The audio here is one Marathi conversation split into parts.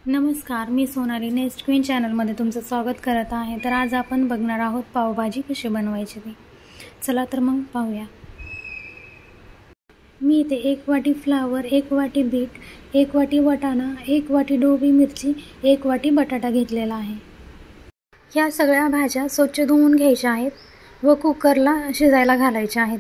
नमस्कार, मी सोनाली नेस्ट क्वीन चॅनलमध्ये तुमचं स्वागत करत आहे। तर आज आपण बघणार आहोत पावभाजी कशी बनवायची ती। चला तर मग पाहूया। मी इथे 1 वाटी फ्लावर, 1 वाटी बीट, 1 वाटी वाटाणा, 1 वाटी ढोबळी मिरची, 1 वाटी बटाटा घेतलेला आहे। या सगळ्या भाज्या स्वच्छ धुवून घ्यायच्या आहेत व कुकरला शिजायला घालायच्या आहेत।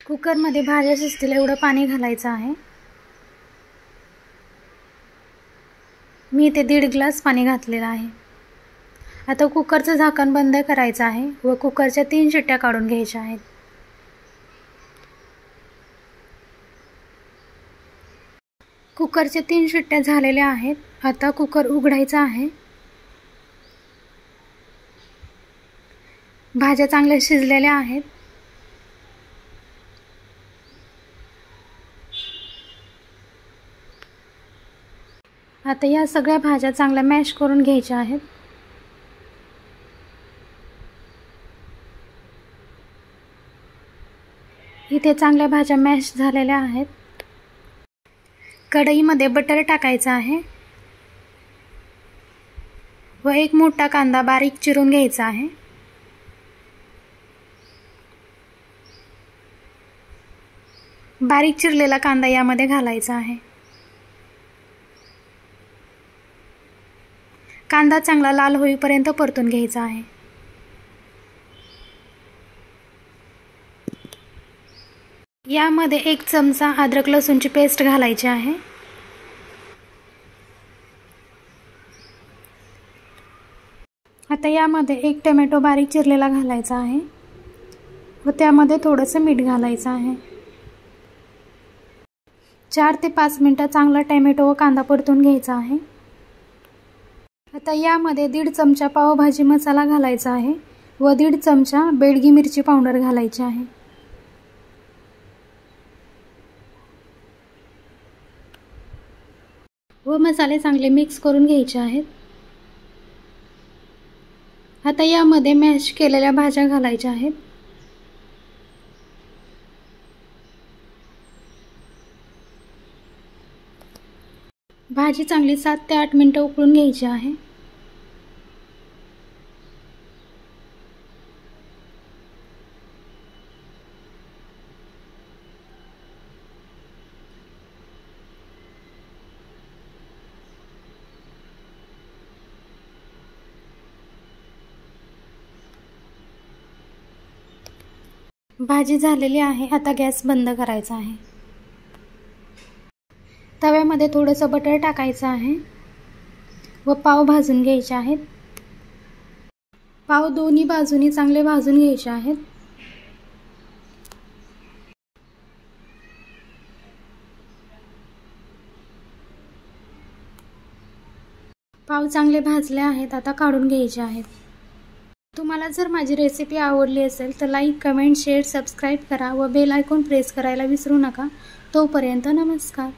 कुकरमध्ये भाज्या शिजतील एवढं पाणी घालायचं आहे। मी इथे 1.5 ग्लास पाणी घातलेलं आहे। आता कुकरचं झाकण बंद करायचं आहे व कुकरच्या 3 शिट्ट्या काढून घ्यायच्या आहेत। कुकरच्या 3 शिट्ट्या झालेल्या आहेत। आता कुकर उघडायचा आहे। भाज्या चांगल्या शिजलेल्या आहेत। आता या सगळ्या भाज्या चांगल्या मॅश करून घ्यायच्या आहेत। इथे चांगल्या भाज्या मॅश झालेल्या आहेत। कढईमध्ये बटर टाकायचं आहे व 1 मोठा कांदा बारीक चिरून घ्यायचा आहे। बारीक चिरलेला कांदा यामध्ये घालायचा आहे। कांदा चांगला लाल होईपर्यंत परतून घ्यायचा आहे। यामध्ये 1 चमचा अद्रक लसूणची पेस्ट घालायची आहे। आता यामध्ये 1 टोमॅटो बारीक चिरलेला घालायचा आहे व त्यामध्ये थोडंसं मीठ घालायचं आहे। 4 ते 5 मिनिटं चांगला टोमॅटो व कांदा परतून घ्यायचा आहे। आता यामध्ये 1.5 चमचा पावभाजी मसाला घालायचा आहे व 1.5 चमचा बेडगी मिरची पावडर घालायची आहे। व मसाले चांगले मिक्स करून घ्यायचे आहेत। आता यामध्ये मॅश केलेल्या भाज्या घालायच्या आहेत। भाजी चांगली 7 ते 8 मिनिटं उकळून घ्यायची आहे। भाजी झालेली आहे। आता गॅस बंद करायचा आहे। तव्यामध्ये थोडंसं बटर टाकायचं आहे व पाव भाजून घ्यायचे आहेत। पाव दोन्ही बाजूनी चांगले भाजून घ्यायचे आहेत। पाव चांगले भाजले आहेत। आता काढून घ्यायचे आहेत। तुम्हाला जर माझी रेसिपी आवडली असेल तर लाईक, कमेंट, शेअर, सबस्क्राईब करा व बेल आयकॉन प्रेस करायला विसरू नका। तोपर्यंत नमस्कार।